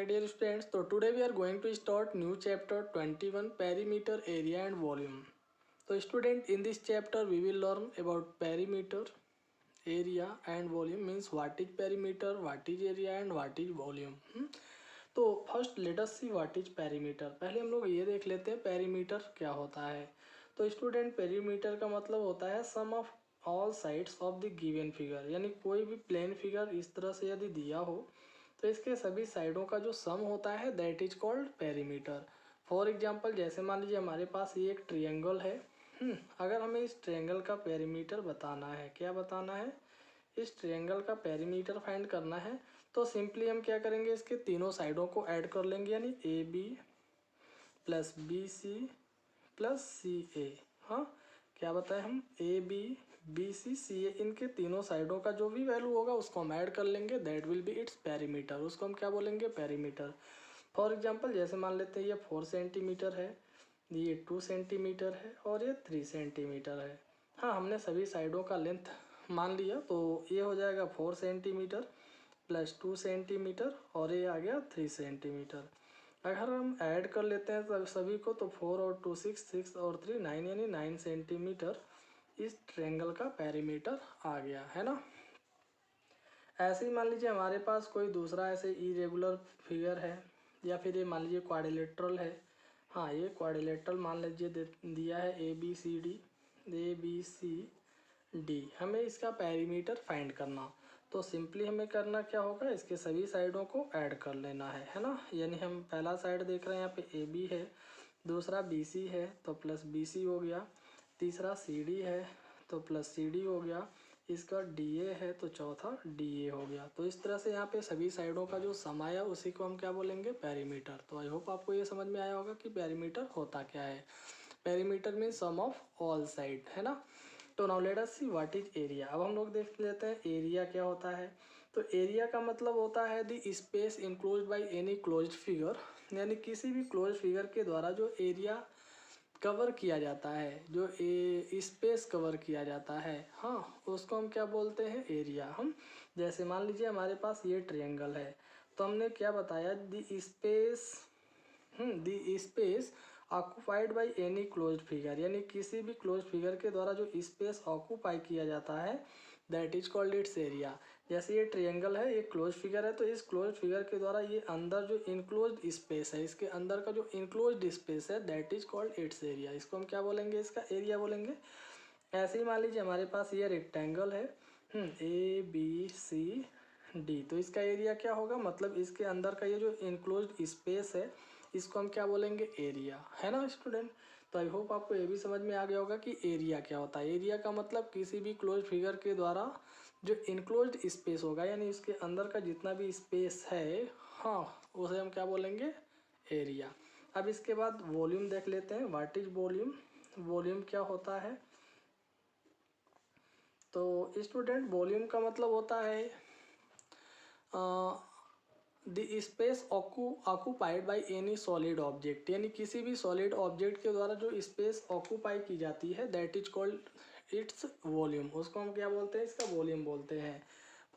Okay dear students, so today we are going to start new chapter 21 perimeter, area and volume. So student, in this chapter we will learn about perimeter, area and volume. Means what is perimeter, what is area and what is volume. तो first let us see what is perimeter. पहले हम लोग ये देख लेते हैं perimeter क्या होता है। तो स्टूडेंट, पेरीमीटर का मतलब होता है sum of all sides of the given figure, यानी कोई भी प्लेन फिगर इस तरह से यदि दिया हो तो इसके सभी साइडों का जो सम होता है that is called perimeter. For example, जैसे मान लीजिए हमारे पास ये एक ट्रायंगल है। अगर हमें इस ट्रायंगल का पेरीमीटर बताना है, क्या बताना है, इस ट्रायंगल का पेरीमीटर फाइंड करना है, तो सिंपली हम क्या करेंगे, इसके तीनों साइडों को ऐड कर लेंगे, यानी A B plus B C plus C A. हाँ, क्या बताएं हम, ए बी सी सी ए, इनके तीनों साइडों का जो भी वैल्यू होगा उसको हम ऐड कर लेंगे, that will be its perimeter. उसको हम क्या बोलेंगे, पेरीमीटर। फॉर एग्जांपल, जैसे मान लेते हैं ये 4 सेंटीमीटर है, ये 2 सेंटीमीटर है और ये 3 सेंटीमीटर है। हाँ, हमने सभी साइडों का लेंथ मान लिया, तो ये हो जाएगा 4 सेंटीमीटर प्लस 2 सेंटीमीटर और ये आ गया 3 सेंटीमीटर। अगर हम ऐड कर लेते हैं सभी को, तो 4 और 2 6, 6 और 3 9, यानी 9 सेंटीमीटर इस ट्रायंगल का पेरीमीटर आ गया है ना। ऐसे ही मान लीजिए हमारे पास कोई दूसरा ऐसे इरेगुलर फिगर है, या फिर ये मान लीजिए क्वाड्रिलेटरल है। हाँ, ये क्वाड्रिलेटरल मान लीजिए दिया है ए बी सी डी। हमें इसका पेरीमीटर फाइंड करना, तो सिंपली हमें करना क्या होगा, इसके सभी साइडों को ऐड कर लेना है ना। यानी हम पहला साइड देख रहे हैं, यहाँ पे ए बी है, दूसरा बी सी है तो प्लस बी सी हो गया, तीसरा सी डी है तो प्लस सी डी हो गया, इसका डी ए है तो चौथा डी ए हो गया। तो इस तरह से यहाँ पे सभी साइडों का जो सम आया उसी को हम क्या बोलेंगे, पेरीमीटर। तो आई होप आपको ये समझ में आया होगा कि पेरीमीटर होता क्या है। Perimeter mean sum of all side, है ना। तो now let us see what is area. अब हम लोग देख लेते हैं एरिया क्या होता है। तो एरिया का मतलब होता है the space enclosed by any closed figure, यानी किसी भी क्लोज्ड फिगर के द्वारा जो एरिया कवर किया जाता है, जो स्पेस कवर किया जाता है, हाँ, उसको हम क्या बोलते हैं, एरिया। हम जैसे मान लीजिए हमारे पास ये ट्रायंगल है, तो हमने क्या बताया, the space occupied by any closed figure, यानी किसी भी क्लोज्ड फिगर के द्वारा जो स्पेस ऑक्यूपाई किया जाता है that is called its area. जैसे ये ट्रायंगल है, ये क्लोज्ड फिगर है, तो इस क्लोज्ड फिगर के द्वारा ये अंदर जो इनक्लोज्ड स्पेस है, इसके अंदर का जो इनक्लोज्ड स्पेस है that is called its area. इसको हम क्या बोलेंगे, इसका एरिया बोलेंगे। ऐसे ही मान लीजिए हमारे पास ये रेक्टेंगल है, ए बी सी डी, तो इसका एरिया क्या होगा, मतलब इसके अंदर का ये जो इनक्लोज्ड स्पेस है इसको हम क्या बोलेंगे, एरिया, है ना स्टूडेंट। तो आई होप आपको ये भी समझ में आ गया होगा कि एरिया क्या होता है। एरिया का मतलब किसी भी क्लोज फिगर के द्वारा जो इनक्लोज्ड स्पेस होगा, यानी इसके अंदर का जितना भी स्पेस है, हाँ, उसे हम क्या बोलेंगे, एरिया। अब इसके बाद वॉल्यूम देख लेते हैं, व्हाट इज वॉल्यूम। वॉल्यूम क्या होता है, तो स्टूडेंट वॉल्यूम का मतलब होता है the space occupied by any solid object, यानी किसी भी सॉलिड ऑब्जेक्ट के द्वारा जो स्पेस ऑक्यूपाई की जाती है that is called its volume. उसको हम क्या बोलते हैं, इसका वॉल्यूम बोलते हैं।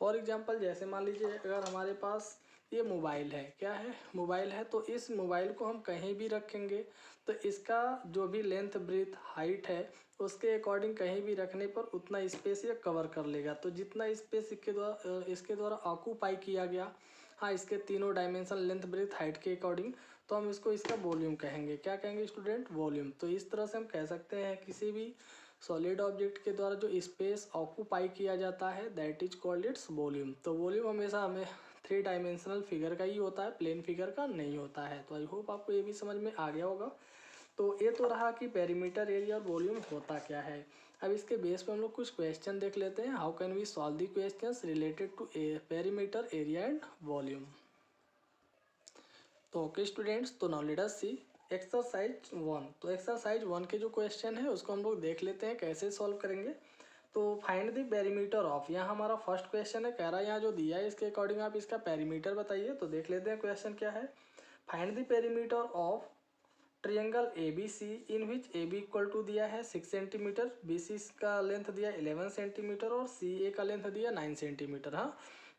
फॉर एग्जांपल, जैसे मान लीजिए अगर हमारे पास ये मोबाइल है, क्या है, मोबाइल है, तो इस मोबाइल को हम कहीं भी रखेंगे तो इसका जो भी लेंथ ब्रेथ हाइट है उसके अकॉर्डिंग कहीं भी रखने पर उतना स्पेस ये कवर कर लेगा। तो जितना स्पेस इसके द्वारा ऑक्यूपाई किया गया, हाँ, इसके तीनों डायमेंशन लेंथ ब्रेथ हाइट के अकॉर्डिंग, तो हम इसको इसका वॉल्यूम कहेंगे। क्या कहेंगे स्टूडेंट, वॉल्यूम। तो इस तरह से हम कह सकते हैं किसी भी सॉलिड ऑब्जेक्ट के द्वारा जो स्पेस ऑक्यूपाई किया जाता है that is called its volume. तो वॉल्यूम हमेशा हमें 3 डायमेंशनल फिगर का ही होता है, प्लेन फिगर का नहीं होता है। तो आई होप आपको ये भी समझ में आ गया होगा। तो ये तो रहा कि पेरीमीटर, एरिया और वॉल्यूम होता क्या है। अब इसके बेस पे हम लोग कुछ क्वेश्चन देख लेते हैं। How can we solve the questions related to perimeter, area and volume. तो ओके स्टूडेंट्स, तो now let us see exercise 1। तो एक्सरसाइज 1 के जो क्वेश्चन है उसको हम लोग देख लेते हैं कैसे सॉल्व करेंगे। तो फाइंड द पेरीमीटर ऑफ, यहाँ हमारा फर्स्ट क्वेश्चन है, कह रहा है यहाँ जो दिया है इसके अकॉर्डिंग आप इसका पेरीमीटर बताइए। तो देख लेते हैं क्वेश्चन क्या है। Find the perimeter of triangle A B C in which A B equal to दिया है 6 सेंटीमीटर, बी सी का लेंथ दिया 11 सेंटीमीटर और सी ए का लेंथ दिया 9 सेंटीमीटर। हाँ,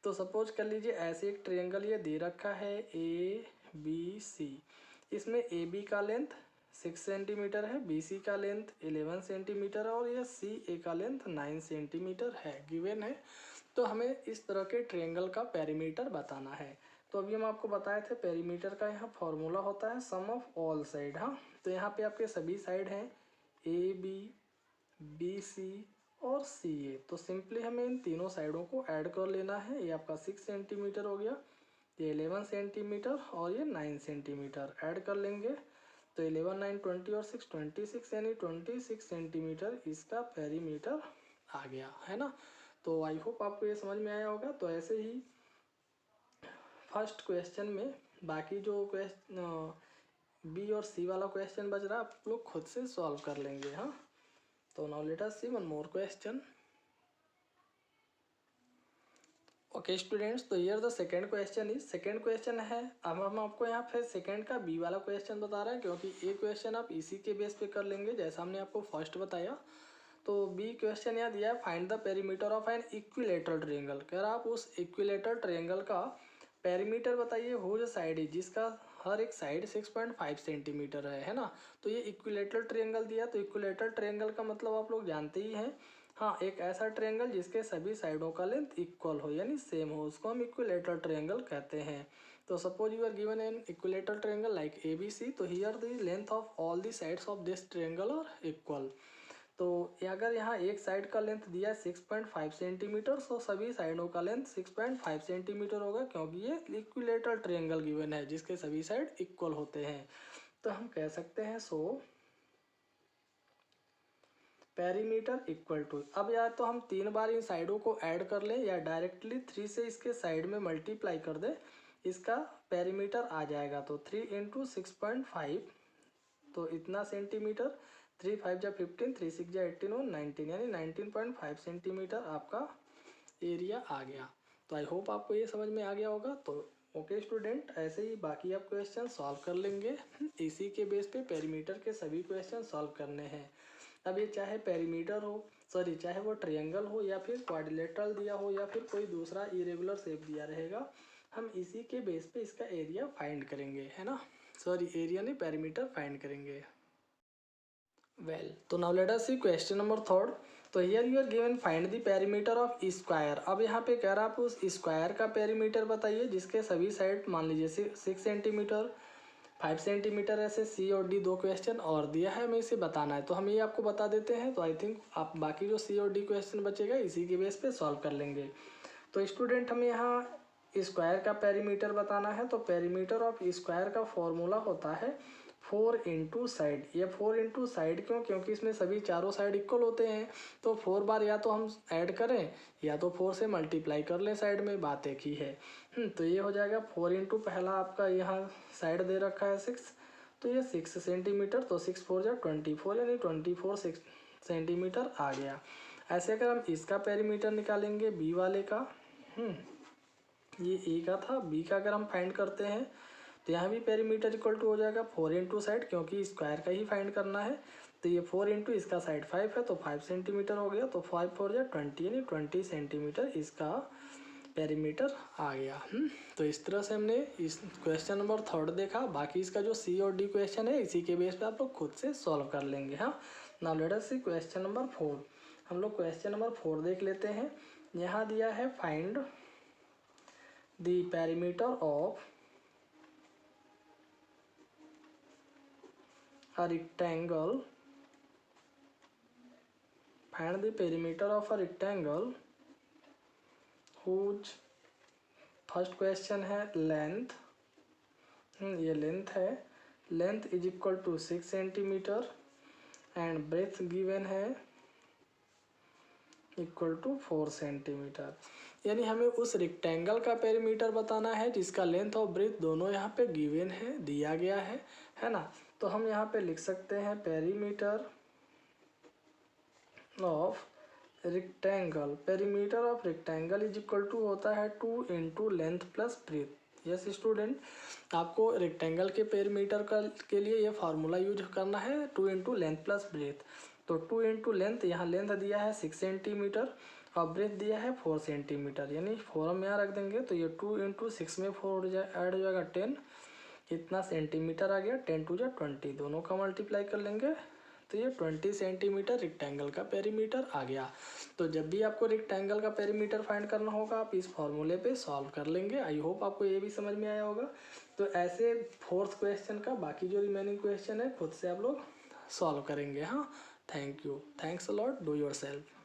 तो सपोज कर लीजिए ऐसे एक ट्रायंगल ये दे रखा है ABC, इसमें AB का लेंथ 6 सेंटीमीटर है, BC का लेंथ 11 सेंटीमीटर है और ये CA का लेंथ 9 सेंटीमीटर है, गिवन है। तो हमें इस तरह के ट्रायंगल का पेरीमीटर बताना है। तो अभी हम आपको बताए थे पेरीमीटर का यहाँ फॉर्मूला होता है सम ऑफ ऑल साइड। हाँ, तो यहाँ पे आपके सभी साइड हैं AB, BC और CA। तो सिंपली हमें इन तीनों साइडों को ऐड कर लेना है। ये आपका 6 सेंटीमीटर हो गया, ये 11 सेंटीमीटर और ये 9 सेंटीमीटर ऐड कर लेंगे। तो 11, 9, 20 और 6 26, यानी 26 सेंटीमीटर इसका पेरीमीटर आ गया है ना। तो आई होप आपको ये समझ में आया होगा। तो ऐसे ही फर्स्ट क्वेश्चन में बाकी जो क्वेश्चन बी और सी वाला क्वेश्चन बच रहा है आप लोग खुद से सॉल्व कर लेंगे। हाँ, तो now let us see one more question. Okay students, तो here the second question is, second question है, अब हम आपको यहाँ फिर सेकंड का बी वाला क्वेश्चन बता रहे हैं, क्योंकि ए क्वेश्चन आप इसी के बेस पे कर लेंगे जैसा हमने आपको फर्स्ट बताया। तो बी क्वेश्चन यहाँ दिया है, find the perimeter of N equilateral triangle. कह रहा आप उस इक्विलेटरल ट्रायंगल का पेरीमीटर बताइए हो जो साइड है जिसका हर एक साइड 6.5 सेंटीमीटर है ना। तो ये इक्विलेटरल ट्रायंगल दिया, तो इक्विलेटरल ट्रायंगल का मतलब आप लोग जानते ही हैं। हाँ, एक ऐसा ट्रायंगल जिसके सभी साइडों का लेंथ इक्वल हो यानी सेम हो, उसको हम इक्विलेटरल ट्रायंगल कहते हैं। तो suppose you are given an equilateral triangle like ABC, तो here the length of all the sides of this triangle are equal. तो अगर यहाँ एक साइड का लेंथ दिया है 6.5 सेंटीमीटर, तो सभी साइडों का लेंथ 6.5 सेंटीमीटर होगा, क्योंकि ये इक्विलेटरल ट्रायंगल गिवन है जिसके सभी साइड इक्वल होते हैं। तो हम कह सकते हैं सो पेरीमीटर इक्वल टू, अब या तो हम 3 बार इन साइडों को ऐड कर लें या डायरेक्टली 3 से इसके साइड में मल्टीप्लाई कर दें, इसका पेरीमीटर आ जाएगा। तो 3 इंटू 6.5, तो इतना सेंटीमीटर, 3 5 जा 15, 3 6 जा 18 और 19, यानी 19.5 सेंटीमीटर आपका एरिया आ गया। तो आई होप आपको ये समझ में आ गया होगा। तो ओके स्टूडेंट, ऐसे ही बाकी आप क्वेश्चन सॉल्व कर लेंगे। इसी के बेस पे पेरीमीटर के सभी क्वेश्चन सॉल्व करने हैं। अब ये चाहे पेरीमीटर हो, सॉरी चाहे वो ट्रायंगल हो या फिर क्वाड्रिलेटरल दिया हो या फिर कोई दूसरा इरेगुलर शेप दिया रहेगा, हम इसी के बेस पे इसका एरिया फाइंड करेंगे, है ना। सॉरी एरिया नहीं, पेरीमीटर फाइंड करेंगे। वेल, तो now let us see question number third. तो here you are given find the perimeter of square. अब यहाँ पे कह रहा आप उस स्क्वायर का पेरीमीटर बताइए जिसके सभी साइड मान लीजिए 6 सेंटीमीटर, 5 सेंटीमीटर, ऐसे सी और डी 2 क्वेश्चन और दिया है, हमें इसे बताना है। तो हम ये आपको बता देते हैं। तो आई थिंक आप बाकी जो सी और डी क्वेश्चन बचेगा इसी के बेस पे सॉल्व कर लेंगे। तो स्टूडेंट हमें यहाँ स्क्वायर का पेरीमीटर बताना है। तो पेरीमीटर ऑफ स्क्वायर का फॉर्मूला होता है 4 इंटू साइड। ये 4 इंटू साइड क्यों, क्योंकि इसमें सभी चारों साइड इक्वल होते हैं। तो 4 बार या तो हम ऐड करें या तो 4 से मल्टीप्लाई कर लें साइड में, बात एक ही है। तो ये हो जाएगा 4 इंटू पहला आपका यहाँ साइड दे रखा है 6, तो ये 6 सेंटीमीटर, तो 6 4 जा 24, यानी 24 सेंटीमीटर आ गया। ऐसे अगर हम इसका पेरीमीटर निकालेंगे बी वाले का, ये ए का था, बी का अगर हम फाइंड करते हैं तो यहाँ भी पेरीमीटर इक्वल टू हो जाएगा 4 इंटू साइड, क्योंकि स्क्वायर का ही फाइंड करना है। तो ये 4 इंटू इसका साइड 5 है, तो 5 सेंटीमीटर हो गया। तो 5 4 जा 20, यानी 20 सेंटीमीटर इसका पेरीमीटर आ गया। तो इस तरह से हमने इस क्वेश्चन नंबर थर्ड देखा। बाकी इसका जो सी और डी क्वेश्चन है इसी के बेस पे आप लोग खुद से सॉल्व कर लेंगे। हाँ, now let us see question number 4। हम लोग क्वेश्चन नंबर 4 देख लेते हैं। यहाँ दिया है find the perimeter of a rectangle, find the perimeter of a rectangle whose first question है लेंथ, ये लेंथ है, length is equal to 6 centimetre and breadth गिवन है इक्वल टू 4 सेंटीमीटर। यानी हमें उस रेक्टेंगल का पेरीमीटर बताना है जिसका लेंथ और ब्रेथ दोनों यहाँ पे गिवन है, दिया गया है ना। तो हम यहाँ पे लिख सकते हैं perimeter of rectangle, perimeter of rectangle is equal to होता है 2 into length plus breadth. Yes student, आपको रेक्टेंगल के पेरीमीटर के लिए ये फार्मूला यूज करना है 2 इंटू लेंथ प्लस ब्रेथ। तो 2 इंटू लेंथ, यहाँ लेंथ दिया है 6 सेंटीमीटर, और ब्रेथ दिया है 4 सेंटीमीटर, यानी 4 हम यहाँ रख देंगे तो ये 2 इंटू 6 में 4 ऐड हो जाएगा 10, इतना सेंटीमीटर आ गया, 10 टू जा 20, दोनों का मल्टीप्लाई कर लेंगे तो ये 20 सेंटीमीटर रेक्टेंगल का पेरीमीटर आ गया। तो जब भी आपको रेक्टेंगल का पेरीमीटर फाइंड करना होगा आप इस फॉर्मूले पे सॉल्व कर लेंगे। आई होप आपको ये भी समझ में आया होगा। तो ऐसे फोर्थ क्वेश्चन का बाकी जो रिमेनिंग क्वेश्चन है खुद से आप लोग सॉल्व करेंगे। हाँ, thank you, thanks a lot, do your self.